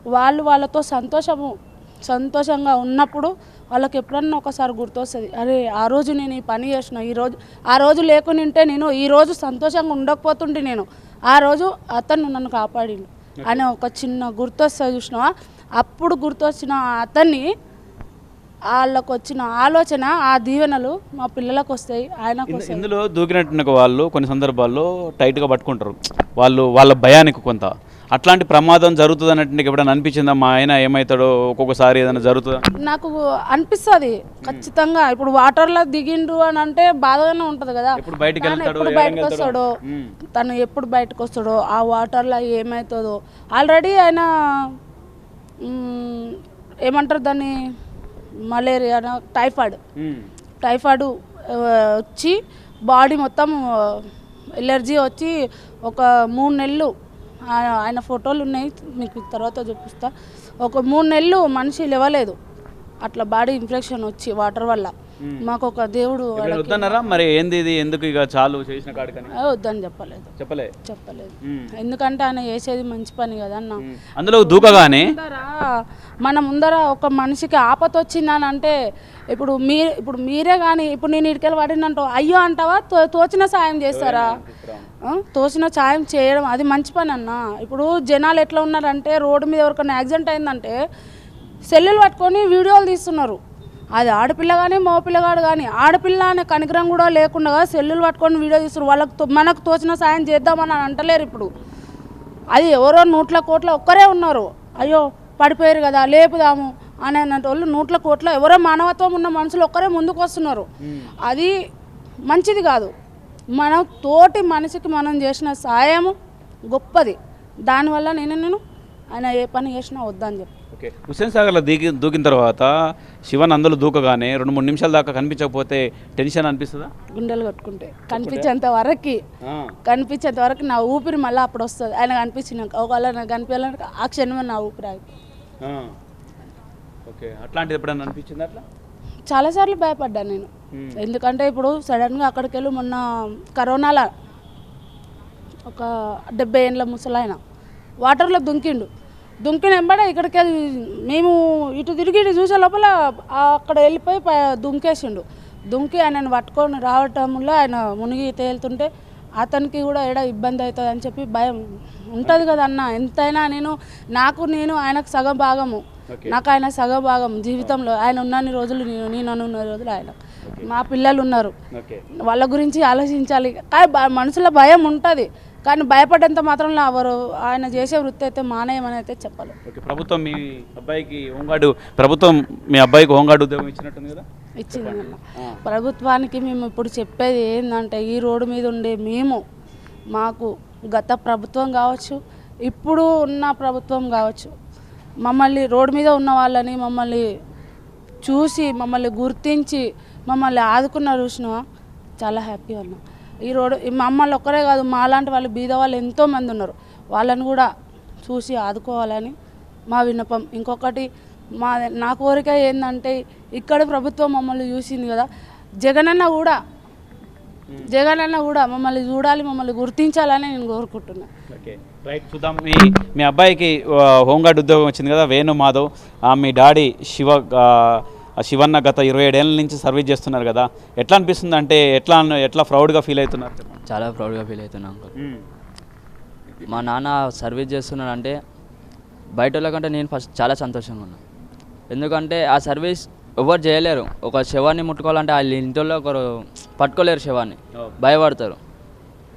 వాళ్ళతో సంతోషంగా ఉన్నప్పుడు వాళ్ళకి ఎప్పుడన్నా ఒకసారి గుర్తొస్తుంది, అరే ఆ రోజు నేను ఈ పని చేసిన, ఆ రోజు లేకుని ఉంటే నేను ఈరోజు సంతోషంగా ఉండకపోతుంటే నేను ఆ రోజు అతను నన్ను కాపాడిండు అని ఒక చిన్న గుర్తొస్తుంది చూసినావా. అప్పుడు గుర్తొచ్చిన అతన్ని, వాళ్ళకు వచ్చిన ఆలోచన, ఆ దీవెనలు మా పిల్లలకు వస్తాయి, ఆయనకు వస్తాయి. ఇందులో దూకినట్టు వాళ్ళు కొన్ని సందర్భాల్లో టైట్గా పట్టుకుంటారు వాళ్ళ భయానికి కొంత. అట్లాంటి ప్రమాదం జరుగుతుంది అన్నట్టు ఎప్పుడైనా అనిపించిందా? మా ఆయన ఏమవుతాడో, ఒక్కొక్కసారి ఏదైనా జరుగుతుందా? నాకు అనిపిస్తుంది ఖచ్చితంగా. ఇప్పుడు వాటర్లో దిగిండు అని అంటే బాధగానే ఉంటుంది కదా, ఎప్పుడు బయటకు వస్తాడో, తను ఎప్పుడు బయటకు వస్తాడో, ఆ వాటర్లో ఏమవుతుందో. ఆల్రెడీ ఆయన ఏమంటారు దాన్ని, మలేరియా, టైఫాయిడ్ వచ్చి బాడీ మొత్తం ఎలర్జీ వచ్చి ఒక 3 నెలలు, ఆయన ఫోటోలు ఉన్నాయి మీకు తర్వాత చూపిస్తా. ఒక 3 నెలలు మనిషి లేవలేదు, అట్లా బాడీ ఇన్ఫెక్షన్ వచ్చి వాటర్ వల్ల. మాకు ఒక దేవుడు వద్దన్నారా మరి? ఏంది ఇది, ఎందుకు ఇక చాలు చేసిన కాడికని వద్దని చెప్పలేదు. ఎందుకంటే ఆయన చేసేది మంచి పని కదా అన్న. అందులో దూకగానే మన ముందర ఒక మనిషికి ఆపత వచ్చిందని అంటే ఇప్పుడు మీరే కానీ ఇప్పుడు నేను ఇటుకెళ్ళి పడినంటో అయ్యో అంటావా? తోచిన సాయం చేస్తారా? తోచిన సాయం చేయడం అది మంచి పని అన్న. ఇప్పుడు జనాలు ఎట్లా ఉన్నారంటే రోడ్డు మీద ఎవరికైనా యాక్సిడెంట్ అయిందంటే సెల్లులు పట్టుకొని వీడియోలు తీస్తున్నారు. అది ఆడపిల్ల కానీ మగపిల్లగాడు కానీ, ఆడపిల్ల అనే కనికరం కూడా లేకుండా సెల్లులు పట్టుకొని వీడియో తీస్తున్నారు. వాళ్ళకు మనకు తోచిన సాయం చేద్దామని అంటలేరు. ఇప్పుడు అది ఎవరో 100 కోట్ల ఒక్కరే ఉన్నారు, అయ్యో పడిపోయారు కదా లేపుదాము అని వాళ్ళు 100 కోట్ల ఎవరో మానవత్వం ఉన్న మనుషులు ఒక్కరే ముందుకు వస్తున్నారు. అది మంచిది కాదు. మనం తోటి మనిషికి మనం చేసిన సాయము గొప్పది. దానివల్ల నేను ఆయన ఏ పని చేసినా వద్దని చెప్పి. ఓకే, హుస్సేన్ సాగర్లో దూకిన తర్వాత శివన్ అందులో దూకగానే 2-3 నిమిషాల దాకా కనిపించకపోతే టెన్షన్ అనిపిస్తుందా? గుండెలు కట్టుకుంటే కనిపించేంత వరకు నా ఊపిరి మళ్ళీ అప్పుడు వస్తుంది. ఆయన కనిపించినాక ఒకవేళ నాకు కనిపించాలంటే ఆ క్షణమే నా ఊపిరి ఆగి. ఓకే, అట్లాంటిది ఎప్పుడైనా అనిపించింది అట్లా? చాలాసార్లు భయపడ్డాను నేను. ఎందుకంటే ఇప్పుడు సడన్గా అక్కడికి వెళ్ళి మొన్న కరోనాలో ఒక 70 ఏళ్ళ ముసలాయన వాటర్లో దుంకిన వెంబడే ఇక్కడికి మేము ఇటు తిరిగి ఇటు చూసే లోపల అక్కడ వెళ్ళిపోయి దుంకేసిండు. దుంకి ఆయనను పట్టుకొని రావటంలో ఆయన మునిగి తేలుతుంటే అతనికి కూడా ఏడా ఇబ్బంది అవుతుంది అని చెప్పి భయం ఉంటుంది కదా అన్న. ఎంతైనా నేను ఆయనకు సగం భాగము, నాకు ఆయన సగం భాగం జీవితంలో. ఆయన ఉన్నన్ని రోజులు నేను ఉన్న రోజులు ఆయన. మా పిల్లలు ఉన్నారు, వాళ్ళ గురించి ఆలోచించాలి. కానీ మనసులో భయం ఉంటుంది, కానీ భయపడేంత మాత్రం ఎవరు ఆయన చేసే వృత్తి అయితే మానేయమని అయితే చెప్పాలి. ఓకే, ప్రభుత్వం మీ అబ్బాయికి హోంగార్డు ఉద్యోగం ఇచ్చినట్టుంది కదా? ఇచ్చింది అన్న. ప్రభుత్వానికి మేము ఇప్పుడు చెప్పేది ఏంటంటే ఈ రోడ్డు మీద ఉండే మాకు గత ప్రభుత్వం కావచ్చు, ఇప్పుడు ఉన్న ప్రభుత్వం కావచ్చు, మమ్మల్ని రోడ్డు మీద ఉన్న వాళ్ళని మమ్మల్ని చూసి మమ్మల్ని గుర్తించి మమ్మల్ని ఆదుకున్న చూసినా చాలా హ్యాపీగా ఉన్నాం. ఈ రోడ్డు మమ్మల్ని ఒక్కరే కాదు, మాలాంటి వాళ్ళు బీద వాళ్ళు ఎంతోమంది ఉన్నారు, వాళ్ళని కూడా చూసి ఆదుకోవాలని మా విన్నపం. ఇంకొకటి నా కోరిక ఏంటంటే ఇక్కడ ప్రభుత్వం మమ్మల్ని చూసింది కదా, జగనన్న కూడా మమ్మల్ని చూడాలి, మమ్మల్ని గుర్తించాలని నేను కోరుకుంటున్నాను. ఓకే, రైట్, చూద్దాం. మీ అబ్బాయికి హోంగార్డ్ ఉద్యోగం వచ్చింది కదా, వేణు మాధవ్. మీ డాడీ శివన్న గత 27 ఏళ్ళ నుంచి సర్వీస్ చేస్తున్నారు కదా, ఎట్లా అనిపిస్తుంది? అంటే ఎట్లా ప్రౌడ్గా ఫీల్ అవుతున్నారు? చాలా ప్రౌడ్గా ఫీల్ అవుతున్నాను అంకుల్. మా నాన్న సర్వీస్ చేస్తున్నాడు అంటే బయట వాళ్ళకంటే నేను ఫస్ట్ చాలా సంతోషంగా ఉన్నాను. ఎందుకంటే ఆ సర్వీస్ ఎవరు చేయలేరు. ఒక శవాన్ని ముట్టుకోవాలంటే వాళ్ళ ఇంట్లో ఒకరు పట్టుకోలేరు, శవాన్ని భయపడతారు.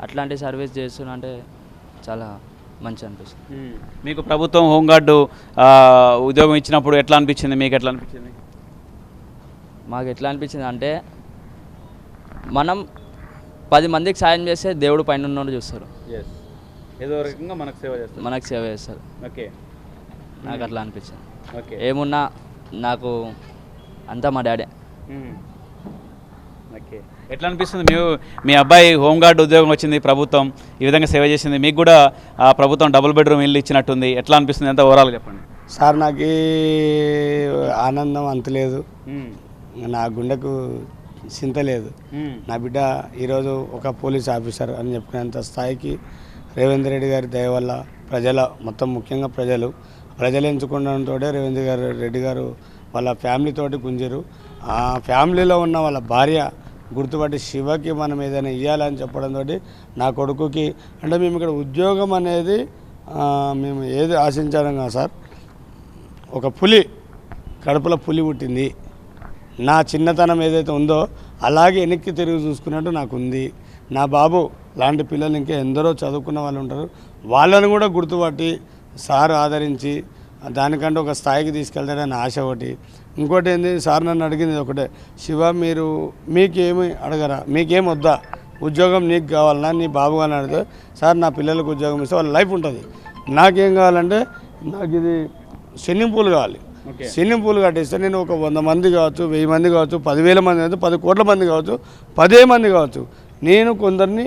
అట్లాంటి సర్వీస్ చేస్తున్నా అంటే చాలా మంచి అనిపిస్తుంది. మీకు ప్రభుత్వం హోంగార్డు ఉద్యోగం ఇచ్చినప్పుడు ఎట్లా అనిపించింది? మీకు ఎట్లా అనిపించింది? మాకు ఎట్లా అనిపించింది అంటే మనం 10 మందికి సాయం చేస్తే దేవుడు పైన ఉన్నోడు చూస్తారు, ఏదో రకంగా మనకు సేవ చేస్తారు. ఓకే, నాకు అట్లా అనిపించింది. ఓకే, ఏమున్నా నాకు అంతా మా డాడీ. ఓకే, ఎట్లా అనిపిస్తుంది? మీ అబ్బాయి హోంగార్డ్ ఉద్యోగం వచ్చింది, ప్రభుత్వం ఈ విధంగా సేవ చేసింది, మీకు కూడా ప్రభుత్వం డబుల్ బెడ్రూమ్ ఇల్లు ఇచ్చినట్టుంది, ఎట్లా అనిపిస్తుంది? ఎంత ఓవరాల్గా చెప్పండి సార్. నాకు ఆనందం అంతలేదు, నా గుండెకు చింత లేదు. నా బిడ్డ ఈరోజు ఒక పోలీస్ ఆఫీసర్ అని చెప్పుకునేంత స్థాయికి రేవంత్ రెడ్డి గారి దయ వల్ల మొత్తం ముఖ్యంగా ప్రజలు ఎంచుకోవడంతో రేవంత్ రెడ్డి గారు వాళ్ళ ఫ్యామిలీతోటి గుంజరు. ఆ ఫ్యామిలీలో ఉన్న వాళ్ళ భార్య గుర్తుపట్టి శివకి మనం ఏదైనా ఇవ్వాలని చెప్పడంతో నా కొడుకుకి అంటే మేము ఇక్కడ ఉద్యోగం అనేది మేము ఏది ఆశించాం కదా సార్. ఒక కడుపులో పులి పుట్టింది, నా చిన్నతనం ఏదైతే ఉందో అలాగే వెనక్కి తిరిగి చూసుకున్నట్టు నాకు ఉంది. నా బాబు లాంటి పిల్లలు ఇంకా ఎందరో చదువుకున్న వాళ్ళు ఉంటారు, వాళ్ళని కూడా గుర్తుపట్టి సార్ ఆదరించి దానికంటే ఒక స్థాయికి తీసుకెళ్తాడని ఆశ ఒకటి. ఇంకోటి ఏంది సార్ నన్ను అడిగింది ఒకటే, శివ మీకేమి అడగరా, మీకేం వద్దా, ఉద్యోగం నీకు కావాలన్నా నీ బాబు అని అడిగితే సార్ నా పిల్లలకు ఉద్యోగం ఇస్తే వాళ్ళ లైఫ్ ఉంటుంది. నాకేం కావాలంటే నాకు ఇది స్విమ్మింగ్ పూల్ కావాలి. స్విమ్మింగ్ పూల్ కట్టిస్తే నేను ఒక 100 మంది కావచ్చు, 1000 మంది కావచ్చు, 10,000 మంది కావచ్చు, 10 కోట్ల మంది కావచ్చు, 10 మంది కావచ్చు, నేను కొందరిని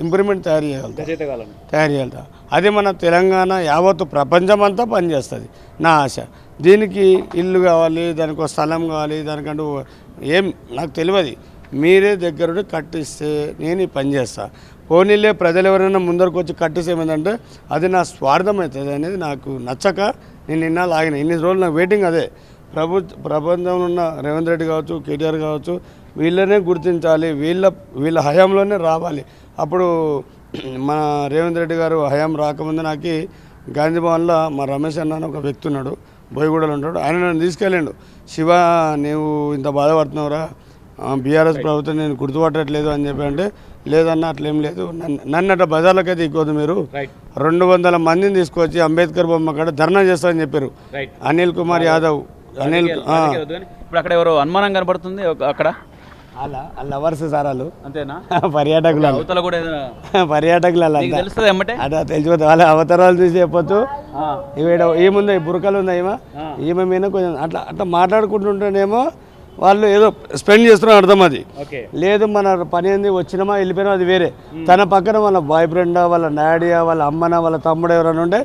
ఇంప్రూవ్మెంట్ తయారు చేయగలుగుతా. అది మన తెలంగాణ యావత్తు ప్రపంచమంతా పనిచేస్తుంది నా ఆశ. దీనికి ఇల్లు కావాలి, దానికి ఒక స్థలం కావాలి, దానికంటూ ఏం నాకు తెలియదు. మీరే దగ్గరుండి కట్టిస్తే నేను ఈ పని చేస్తా. పోనీలే ప్రజలు ఎవరైనా ముందరకు వచ్చి కట్టిస్తే ఏమైందంటే అది నా స్వార్థం అవుతుంది అనేది నాకు నచ్చక నేను నిన్న లాగిన. ఇన్ని రోజులు నాకు వెయిటింగ్ అదే. ప్రపంచంలో ఉన్న రేవంత్ రెడ్డి కావచ్చు, కేటీఆర్ కావచ్చు, వీళ్ళనే గుర్తించాలి, వీళ్ళ హయాంలోనే రావాలి. అప్పుడు మన రేవంత్ రెడ్డి గారు హయాం రాకముందు నాకు గాంధీ భవన్లో మా రమేష్ అన్న అని ఒక వ్యక్తి ఉన్నాడు, బోయగూడలో ఉంటాడు. ఆయన నన్ను తీసుకెళ్ళిండు. శివ, నీవు ఇంత బాధపడుతున్నావురా, బీఆర్ఎస్ ప్రభుత్వం నేను గుర్తుపట్టట్లేదు అని చెప్పి అంటే, లేదన్న అట్లేం లేదు, నన్ను అట్లా బజార్లకైతే ఇవ్వద్దు, మీరు 200 మందిని తీసుకొచ్చి అంబేద్కర్ బొమ్మ కాడ ధర్నా చేస్తారని చెప్పారు. అనిల్ కుమార్ యాదవ్. ఇప్పుడు అక్కడ ఎవరో అనుమానం కనబడుతుంది అక్కడ. లవర్స్ సార్ వాళ్ళు, అంతేనా? పర్యాటకులు, అవతల కూడా పర్యాటకులు తెలుస్తుంది ఎమ్మటే అట్లా తెలిసిపోతుంది. వాళ్ళ అవతారాలు చూసి చెప్పొచ్చు. ఏముంది బురకలు ఉందా ఈమె మీద కొంచెం అట్లా అట్లా మాట్లాడుకుంటుంటేనేమో వాళ్ళు ఏదో స్పెండ్ చేస్తున్నారు అర్థం. అది లేదు, మన పని ఏంది, వచ్చినామా వెళ్ళిపోయినా అది వేరే. తన పక్కన వాళ్ళ బాయ్ ఫ్రెండా, వాళ్ళ డాడీయా, వాళ్ళ అమ్మనా, వాళ్ళ తమ్ముడు ఎవరైనా ఉంటే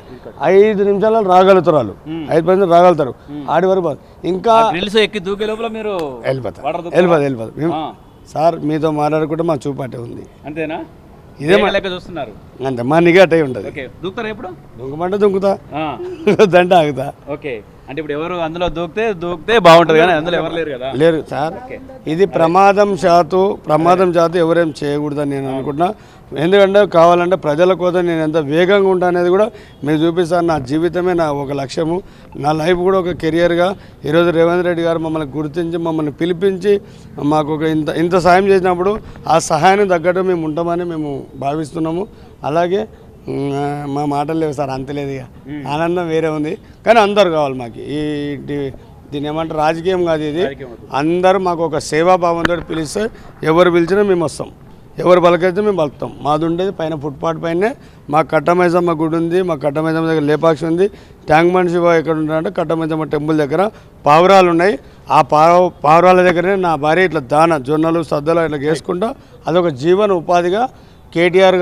5 నిమిషాలు రాగలుగుతారు. వాళ్ళు 5 నిమిషాలు రాగలుగుతారు. ఆడి వరకు ఇంకా ఎక్కి దూకే లోపల మీరు వెళ్ళిపోదు. సార్ మీతో మాట్లాడుకుంటే మా చూపాటే ఉంది, అంతేనా? ఇదే చూస్తున్నారు అంతే. మా నిఘా అటే ఉంటుంది. దూకుతారా ఎప్పుడు? దుంకమంటే దుంకుతా, దంట ఆగుతా. ఓకే, అంటే ఇప్పుడు ఎవరు అందులో దూకితే బాగుంటుంది, కానీ అందులో ఎవరు లేరు కదా? లేరు సార్. ఇది ప్రమాదం శాతు ఎవరేం చేయకూడదని నేను అనుకుంటున్నా. ఎందుకంటే కావాలంటే ప్రజల కోసం నేను ఎంత వేగంగా ఉంటా అనేది కూడా మీరు చూపిస్తాను. నా జీవితమే నా ఒక లక్ష్యము, నా లైఫ్ కూడా ఒక కెరియర్గా. ఈరోజు రేవంత్ రెడ్డి గారు మమ్మల్ని గుర్తించి, మమ్మల్ని పిలిపించి మాకు ఒక ఇంత సాయం చేసినప్పుడు ఆ సహాయానికి తగ్గట్టు మేము ఉంటామని మేము భావిస్తున్నాము. అలాగే మా మాటలు లేవు సార్, అంతలేదు. ఇక ఆనందం వేరే ఉంది. కానీ అందరు కావాలి మాకు. దీన్ని ఏమంటారు, రాజకీయం కాదు ఇది. అందరూ మాకు ఒక సేవాభావంతో పిలిస్తే ఎవరు పిలిచినా మేము వస్తాం, ఎవరు పలకైతే మేము పలుకుతాం. మాది ఉండేది పైన ఫుట్పాత్ పైనే. మా కట్టమైజమ్మ గుడి ఉంది, మా కట్టమైజమ్మ దగ్గర లేపాక్షి ఉంది. ట్యాంక్ బండ్ శివ ఎక్కడ ఉంటారంటే కట్టమైజమ్మ టెంపుల్ దగ్గర పావురాలు ఉన్నాయి. ఆ పావురాల దగ్గరనే నా భార్య ఇట్లా జొన్నలు సద్దలు ఇట్లా వేసుకుంటా అదొక జీవన ఉపాధిగా కేటీఆర్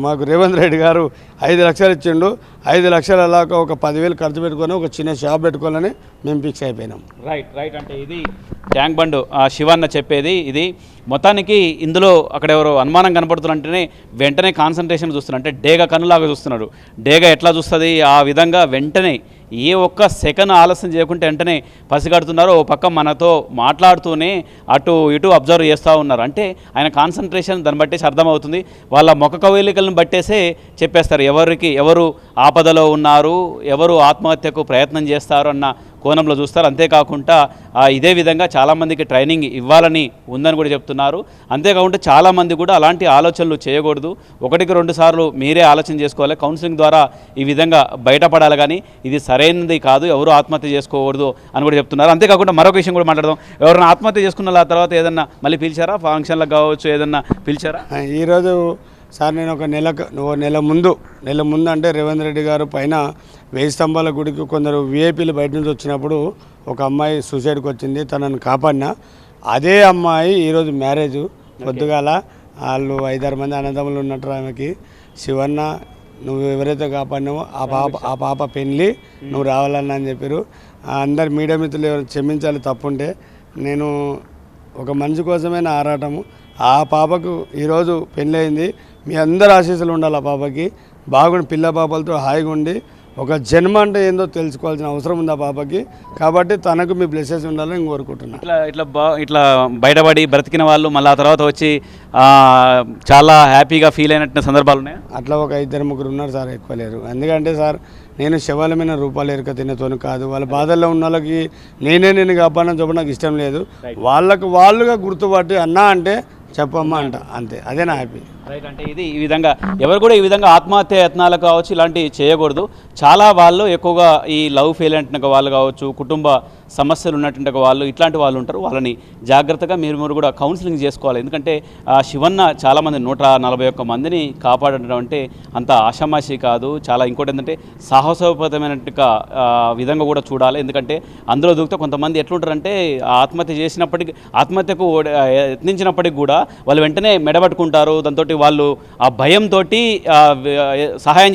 మాకు రేవంత్ రెడ్డి గారు 5 లక్షలు ఇచ్చిండు. 5 లక్షలు అలాగా ఒక 10,000 ఖర్చు పెట్టుకొని ఒక చిన్న షాప్ పెట్టుకోవాలని మేము ఫిక్స్ అయిపోయినాం. రైట్. అంటే ఇది ట్యాంక్ బండ్ శివన్న చెప్పేది. ఇది మొత్తానికి ఇందులో అక్కడ ఎవరో అనుమానం కనపడుతున్నంటేనే వెంటనే కాన్సన్ట్రేషన్ చూస్తున్నారు. అంటే డేగ కన్నులాగా చూస్తున్నాడు. డేగ ఎట్లా చూస్తుంది ఆ విధంగా వెంటనే ఏ ఒక్క సెకండ్ ఆలస్యం చేయకుంటే వెంటనే పసిగడుతున్నారు. ఓ పక్క మనతో మాట్లాడుతూనే అటు ఇటు అబ్జర్వ్ చేస్తూ ఉన్నారు. అంటే ఆయన కాన్సన్ట్రేషన్ దాన్ని బట్టేసి అర్థమవుతుంది. వాళ్ళ ముఖ కవళికలను బట్టేసే చెప్పేస్తారు ఎవరు ఆపదలో ఉన్నారు, ఎవరు ఆత్మహత్యకు ప్రయత్నం చేస్తారు అన్న కోణంలో చూస్తారు. అంతేకాకుండా ఇదే విధంగా చాలామందికి ట్రైనింగ్ ఇవ్వాలని ఉందని కూడా చెప్తున్నారు. అంతేకాకుండా చాలామంది కూడా అలాంటి ఆలోచనలు చేయకూడదు, 1-2 సార్లు మీరే ఆలోచన చేసుకోవాలి. కౌన్సిలింగ్ ద్వారా ఈ విధంగా బయటపడాలి, కానీ ఇది సరైనది కాదు, ఎవరు ఆత్మహత్య చేసుకోకూడదు అని కూడా చెప్తున్నారు. అంతేకాకుండా మరొక విషయం కూడా మాట్లాడదాం. ఎవరైనా ఆత్మహత్య చేసుకున్న తర్వాత ఏదన్నా మళ్ళీ పిలిచారా? ఫంక్షన్లకు కావచ్చు, ఏదన్నా పిలిచారా? ఈరోజు సార్ నేను ఒక నెల ముందు అంటే రేవంత్ రెడ్డి గారు పైన 1000 స్తంభాల గుడికి కొందరు విఐపీలు బయట నుంచి వచ్చినప్పుడు ఒక అమ్మాయి సూసైడ్కి వచ్చింది, తనను కాపాడిన. అదే అమ్మాయి ఈరోజు మ్యారేజ్ పొద్దుగాల. వాళ్ళు 5-6 మంది అన్నదమ్ములు ఉన్నట్టు ఆమెకి. శివన్న, నువ్వు ఎవరైతే కాపాడినావో ఆ పాప పెళ్ళి నువ్వు రావాలన్నా అని చెప్పారు. అందరు మీడియా మిత్రులు ఎవరు క్షమించాలి తప్పుంటే. నేను ఒక మనిషి కోసమే నా ఆరాటము. ఆ పాపకు ఈరోజు పెళ్ళి అయింది. మీ అందరు ఆశీస్సులు ఉండాలి ఆ పాపకి. బాగుండి పిల్ల పాపలతో హాయిగా ఉండి ఒక జన్మ అంటే ఏందో తెలుసుకోవాల్సిన అవసరం ఉంది ఆ పాపకి. కాబట్టి తనకు మీ బ్లెస్సెస్ ఉండాలని నేను కోరుకుంటున్నాను. ఇట్లా బయటపడి బ్రతికిన వాళ్ళు మళ్ళీ ఆ తర్వాత వచ్చి చాలా హ్యాపీగా ఫీల్ అయినట్టు సందర్భాలు ఉన్నాయి. అట్లా ఒక 2-3 ఉన్నారు సార్, ఎక్కువ లేరు. ఎందుకంటే సార్ నేను శవాలమైన రూపాయలు ఎరుక తినేతోని కాదు. వాళ్ళ బాధల్లో ఉన్న వాళ్ళకి నేను కాపాడని చెప్పడం నాకు ఇష్టం లేదు. వాళ్ళుగా గుర్తుపట్టి అన్నా అంటే చెప్పమ్మా అంట, అంతే. అదే నా హ్యాపీ. రైట్. అంటే ఇది ఈ విధంగా ఎవరు కూడా ఈ విధంగా ఆత్మహత్య యత్నాలు కావచ్చు ఇలాంటివి చేయకూడదు. చాలా వాళ్ళు ఎక్కువగా ఈ లవ్ ఫెయిల్ అంటున్న వాళ్ళు కావచ్చు, కుటుంబ సమస్యలు ఉన్నటువంటి వాళ్ళు ఇట్లాంటి వాళ్ళు ఉంటారు. వాళ్ళని జాగ్రత్తగా మీరు కూడా కౌన్సిలింగ్ చేసుకోవాలి. ఎందుకంటే శివన్న చాలామంది 141 మందిని కాపాడడం అంటే అంత ఆషామాషి కాదు. చాలా ఇంకోటి ఏంటంటే సాహసోపేతమైనట్టుగా విధంగా కూడా చూడాలి. ఎందుకంటే అందులో దూకితే కొంతమంది ఎట్లుంటారంటే ఆత్మహత్య చేసినప్పటికీ ఆత్మహత్యకు యత్నించినప్పటికి కూడా వాళ్ళు వెంటనే మెడబట్టుకుంటారు. దాంతో వాళ్ళు ఆ భయంతో సహాయం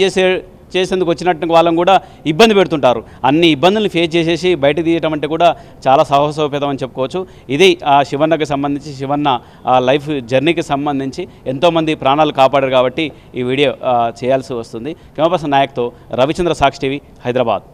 చేసేందుకు వచ్చినట్టు వాళ్ళని కూడా ఇబ్బంది పెడుతుంటారు. అన్ని ఇబ్బందులను ఫేస్ చేసేసి బయటకు తీయటం అంటే కూడా చాలా సాహసోపేతం అని చెప్పుకోవచ్చు. ఇది శివన్నకి సంబంధించి శివన్న లైఫ్ జర్నీకి సంబంధించి ఎంతోమంది ప్రాణాలు కాపాడారు కాబట్టి ఈ వీడియో చేయాల్సి వస్తుంది. కెమెరా పర్సన్ నాయక్తో రవిచంద్ర, సాక్షి టీవీ, హైదరాబాద్.